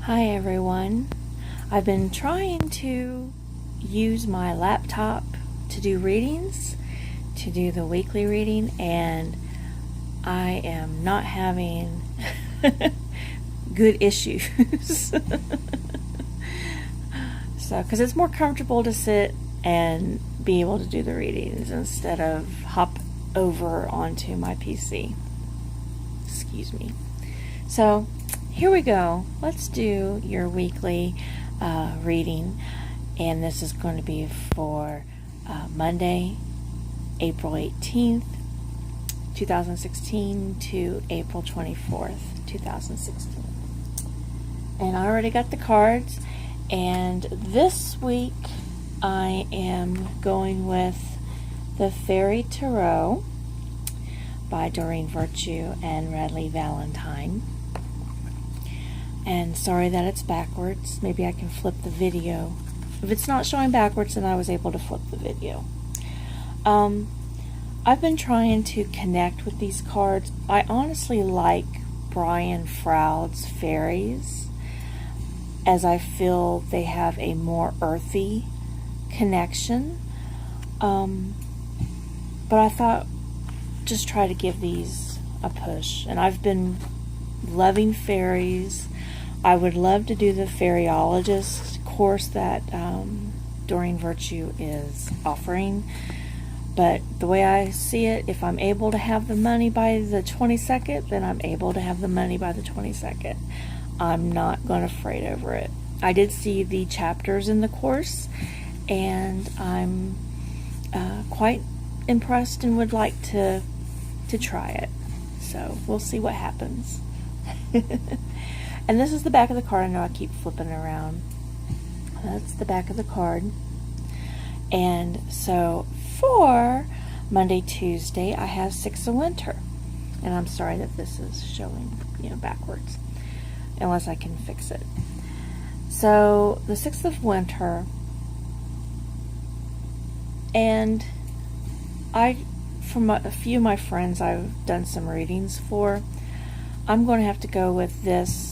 Hi everyone. I've been trying to use my laptop to do readings, to do the weekly reading, and I am not having good issues. So, because it's more comfortable to sit and be able to do the readings instead of hop over onto my PC. Excuse me. So, here we go. Let's do your weekly reading, and this is going to be for Monday, April 18th, 2016 to April 24th, 2016. And I already got the cards, and this week I am going with the Fairy Tarot by Doreen Virtue and Radley Valentine. And sorry that it's backwards. Maybe I can flip the video. If it's not showing backwards, then I was able to flip the video. I've been trying to connect with these cards. I honestly like Brian Froud's fairies, as I feel they have a more earthy connection. But I thought just try to give these a push. And I've been loving fairies. I would love to do the Fairyologist course that Doreen Virtue is offering. But the way I see it, if I'm able to have the money by the 22nd, then I'm able to have the money by the 22nd. I'm not going to fret over it. I did see the chapters in the course, and I'm quite impressed and would like to try it. So we'll see what happens. And this is the back of the card. I know I keep flipping around. That's the back of the card. And so for Monday, Tuesday, I have Six of Winter. And I'm sorry that this is showing, backwards. Unless I can fix it. So the Sixth of Winter. And from a few of my friends I've done some readings for, I'm going to have to go with this.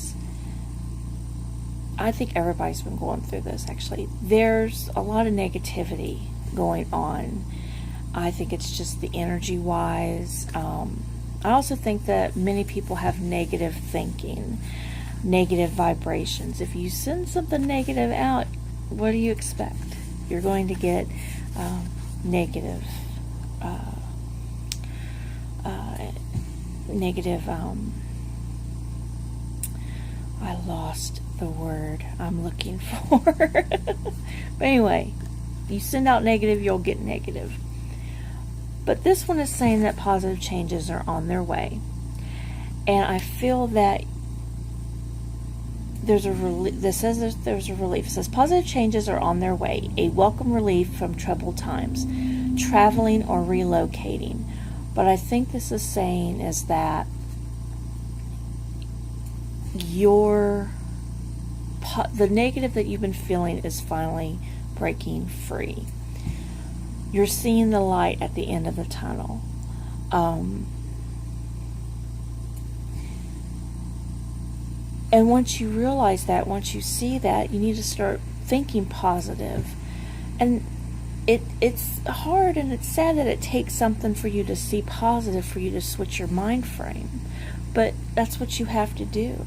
I think everybody's been going through this, actually. There's a lot of negativity going on. I think it's just the energy-wise. I also think that many people have negative thinking, negative vibrations. If you send something negative out, what do you expect? You're going to get negative, I lost the word I'm looking for. But anyway, you send out negative, you'll get negative. But this one is saying that positive changes are on their way. And I feel that there's a relief. This says there's a relief. It says positive changes are on their way. A welcome relief from troubled times, traveling or relocating. But I think this is saying is that the negative that you've been feeling is finally breaking free. You're seeing the light at the end of the tunnel. And once you realize that, once you see that, you need to start thinking positive. And it's hard and it's sad that it takes something for you to see positive, for you to switch your mind frame. But that's what you have to do.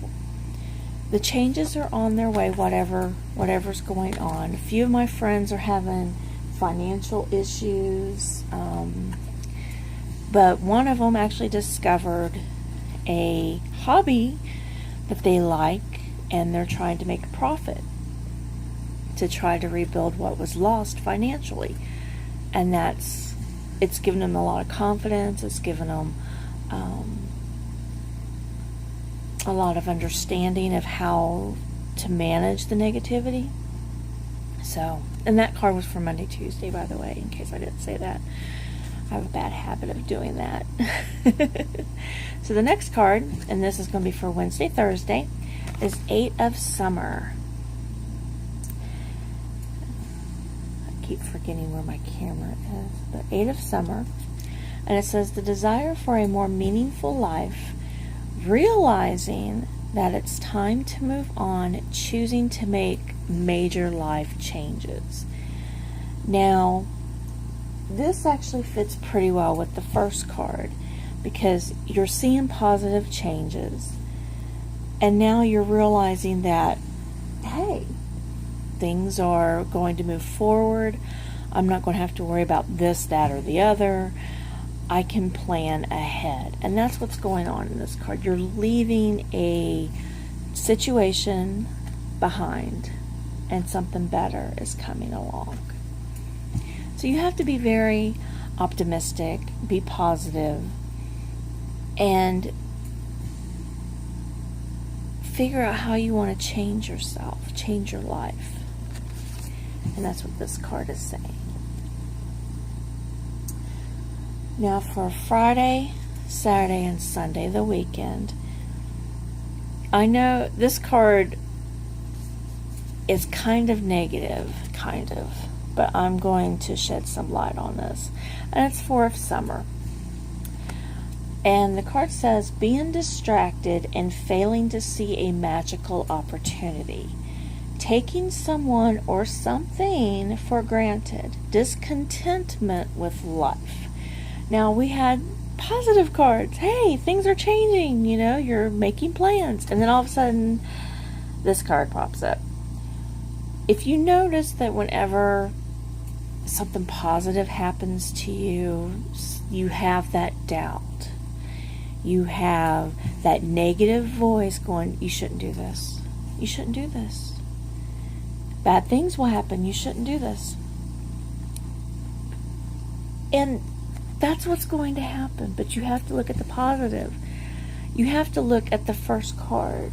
The changes are on their way, whatever's going on. A few of my friends are having financial issues, but one of them actually discovered a hobby that they like, and they're trying to make a profit to try to rebuild what was lost financially. And it's given them a lot of confidence. It's given them a lot of understanding of how to manage the negativity. So, and that card was for Monday, Tuesday, by the way, in case I didn't say that. I have a bad habit of doing that. So the next card, and this is going to be for Wednesday, Thursday, is Eight of Summer. I keep forgetting where my camera is, but Eight of Summer. And it says the desire for a more meaningful life, realizing that it's time to move on, choosing to make major life changes. Now, this actually fits pretty well with the first card because you're seeing positive changes, and now you're realizing that, hey, things are going to move forward. I'm not going to have to worry about this, that, or the other. I can plan ahead. And that's what's going on in this card. You're leaving a situation behind, and something better is coming along. So you have to be very optimistic, be positive, and figure out how you want to change yourself, change your life. And that's what this card is saying. Now for Friday, Saturday, and Sunday, the weekend, I know this card is kind of negative, but I'm going to shed some light on this. And it's for summer. And the card says, being distracted and failing to see a magical opportunity. Taking someone or something for granted. Discontentment with life. Now, we had positive cards. Hey, things are changing, you're making plans. And then all of a sudden, this card pops up. If you notice that whenever something positive happens to you, you have that doubt. You have that negative voice going, you shouldn't do this. You shouldn't do this. Bad things will happen. You shouldn't do this. And that's what's going to happen, but you have to look at the positive. You have to look at the first card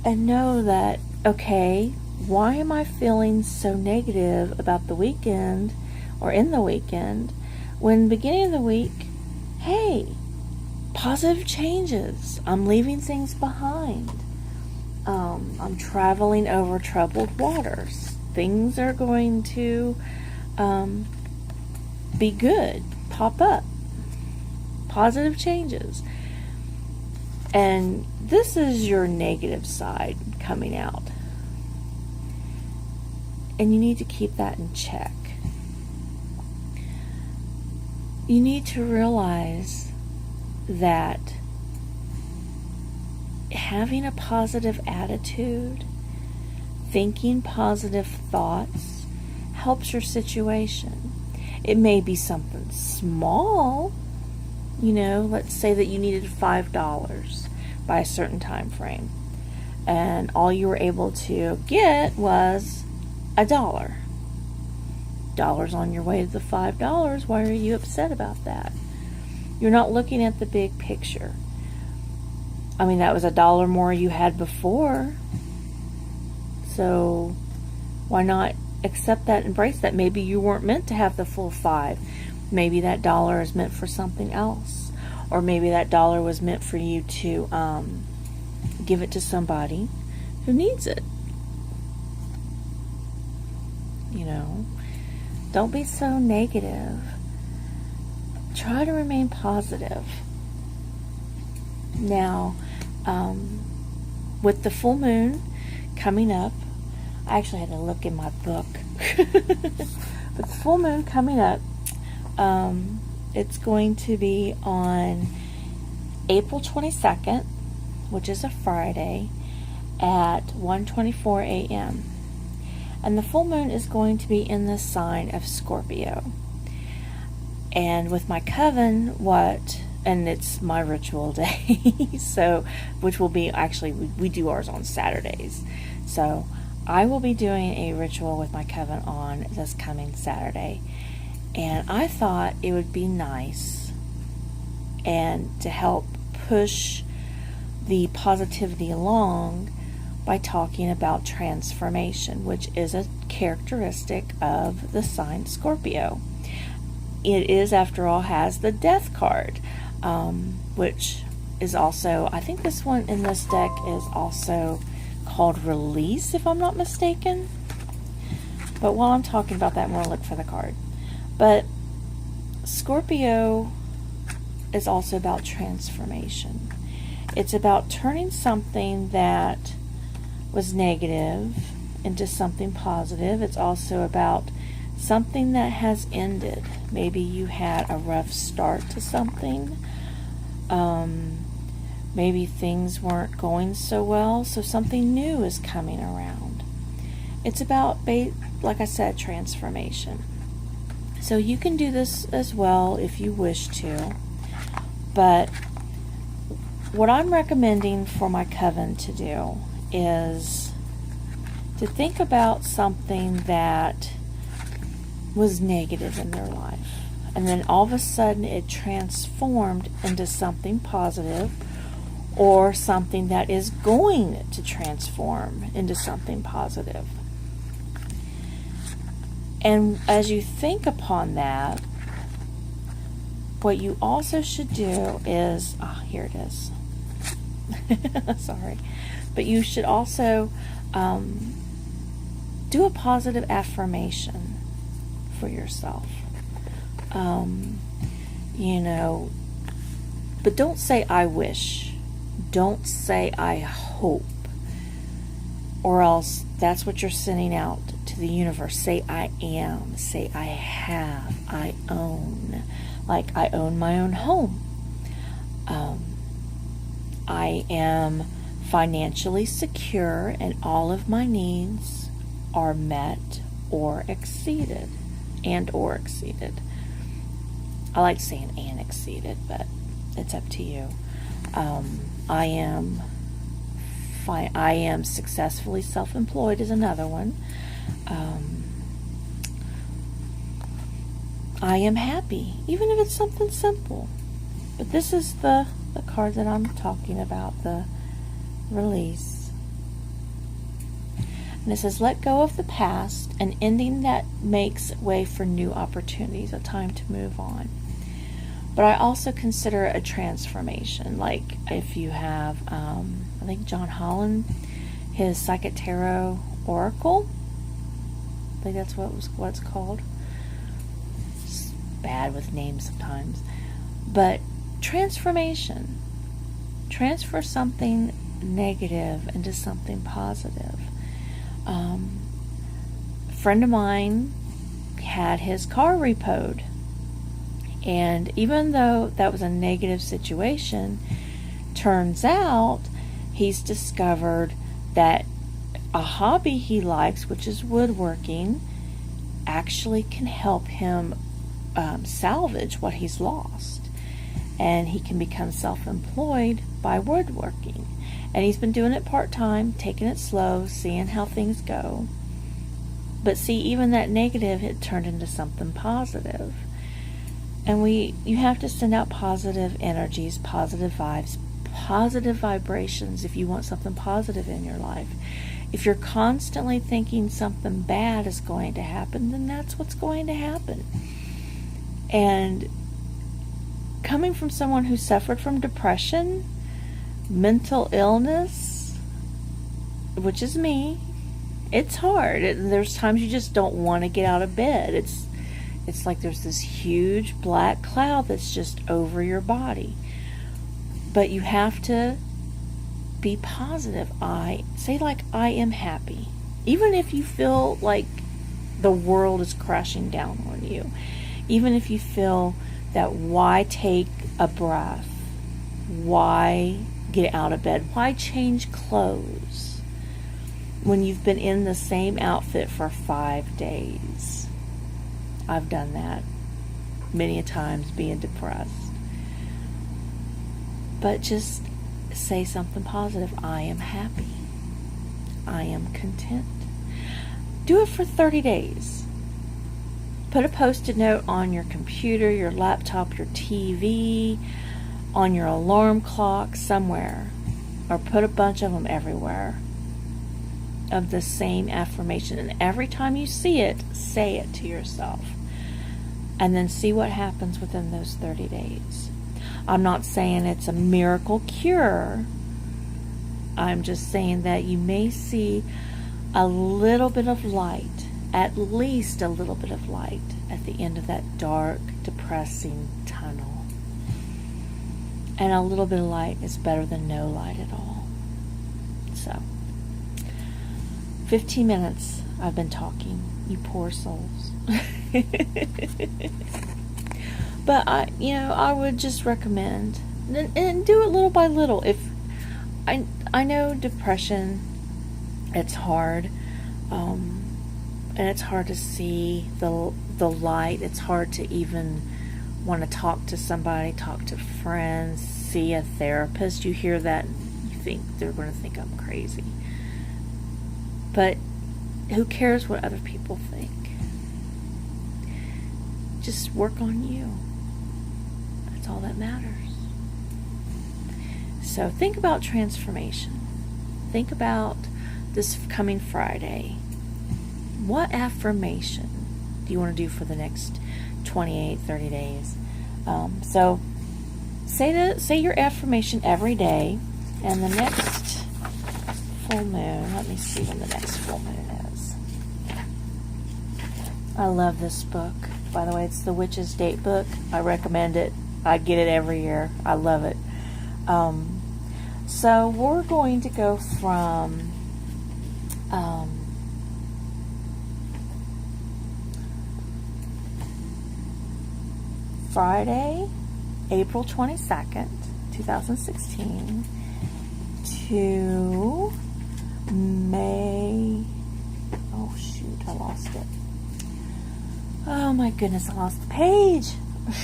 and know that, okay, why am I feeling so negative about the weekend or in the weekend when beginning of the week, hey, positive changes. I'm leaving things behind. I'm traveling over troubled waters. Things are going to be good. Pop up. Positive changes. And this is your negative side coming out. And you need to keep that in check. You need to realize that having a positive attitude, thinking positive thoughts, helps your situation. It may be something small, let's say that you needed $5 by a certain time frame, and all you were able to get was $1. Dollars on your way to the $5. Why are you upset about that? You're not looking at the big picture. I mean, that was $1 more you had before. So why not accept that, embrace that? Maybe you weren't meant to have the full $5. Maybe that $1 is meant for something else. Or maybe that $1 was meant for you to give it to somebody who needs it. Don't be so negative. Try to remain positive. Now, with the full moon coming up, I actually had to look in my book. But the full moon coming up, it's going to be on April 22nd, which is a Friday, at 1:24 a.m. And the full moon is going to be in the sign of Scorpio. And with my coven, and it's my ritual day, so, which will be, actually, we do ours on Saturdays. So I will be doing a ritual with my coven on this coming Saturday. And I thought it would be nice and to help push the positivity along by talking about transformation, which is a characteristic of the sign Scorpio. It is, after all, has the death card, which is also, I think this one in this deck is also called release, if I'm not mistaken. But while I'm talking about that, I'm going to look for the card. But Scorpio is also about transformation. It's about turning something that was negative into something positive. It's also about something that has ended. Maybe you had a rough start to something. Maybe things weren't going so well, so something new is coming around. It's about, like I said, transformation. So you can do this as well if you wish to. But what I'm recommending for my coven to do is to think about something that was negative in their life. And then all of a sudden it transformed into something positive, or something that is going to transform into something positive. And as you think upon that, what you also should do is, here it is. Sorry. But you should also do a positive affirmation for yourself. But don't say I wish. Don't say I hope. Or else that's what you're sending out to the universe. Say I am. Say I have. I own. Like I own my own home. I am financially secure and all of my needs are met or exceeded. Or exceeded. I like saying and exceeded, but it's up to you. I am successfully self-employed is another one. I am happy, even if it's something simple. But this is the card that I'm talking about, the release. And it says, let go of the past, an ending that makes way for new opportunities, a time to move on. But I also consider it a transformation. Like if you have, I think John Holland, his Psychic Tarot Oracle, I think that's what it's called. It's bad with names sometimes. But transformation. Transfer something negative into something positive. A friend of mine had his car repoed, and even though that was a negative situation, turns out he's discovered that a hobby he likes, which is woodworking, actually can help him salvage what he's lost, and he can become self-employed by woodworking. And he's been doing it part-time, taking it slow, seeing how things go. But see, even that negative, it turned into something positive. And you have to send out positive energies, positive vibes, positive vibrations if you want something positive in your life. If you're constantly thinking something bad is going to happen, then that's what's going to happen. And coming from someone who suffered from depression, mental illness, which is me, it's hard. There's times you just don't want to get out of bed. It's like there's this huge black cloud that's just over your body. But you have to be positive. Say like I am happy. Even if you feel like the world is crashing down on you. Even if you feel that why take a breath? Why get out of bed? Why change clothes when you've been in the same outfit for 5 days? I've done that many a times being depressed. But just say something positive. I am happy. I am content. Do it for 30 days. Put a post-it note on your computer, your laptop, your TV, on your alarm clock, somewhere. Or put a bunch of them everywhere of the same affirmation. And every time you see it, say it to yourself. And then see what happens within those 30 days. I'm not saying it's a miracle cure. I'm just saying that you may see a little bit of light, at least a little bit of light at the end of that dark, depressing tunnel. And a little bit of light is better than no light at all. So, 15 minutes I've been talking, you poor souls. But I would just recommend, and do it little by little. If I know depression, it's hard, and it's hard to see the light. It's hard to even want to talk to somebody, talk to friends, see a therapist. You hear that, and you think they're going to think I'm crazy. But who cares what other people think? Just work on you. That's all that matters. So think about transformation. Think about this coming Friday. What affirmation do you want to do for the next 28, 30 days? So say your affirmation every day, and the next full moon, let me see when the next full moon is. I love this book. By the way, it's the Witch's Date book. I recommend it. I get it every year. I love it. So we're going to go from Friday, April 22nd, 2016 to May, oh shoot, I lost it. Oh my goodness, I lost the page.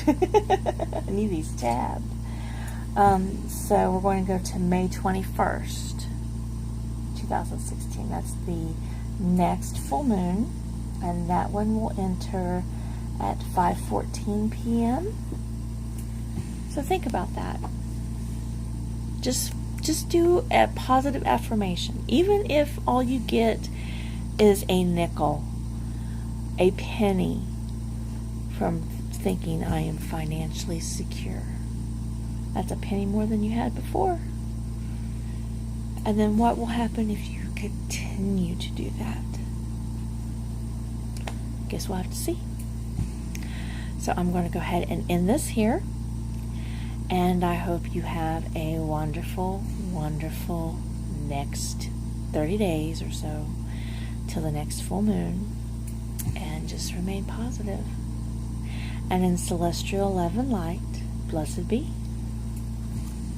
I need these tabs. So we're going to go to May 21st, 2016. That's the next full moon, and that one will enter at 5:14 p.m. So think about that. Just do a positive affirmation. Even if all you get is a nickel, a penny from thinking I am financially secure. That's a penny more than you had before. And then what will happen if you continue to do that? Guess we'll have to see. So I'm going to go ahead and end this here. And I hope you have a wonderful, wonderful next 30 days or so till the next full moon. And just remain positive. And in Celestial Love and Light, blessed be.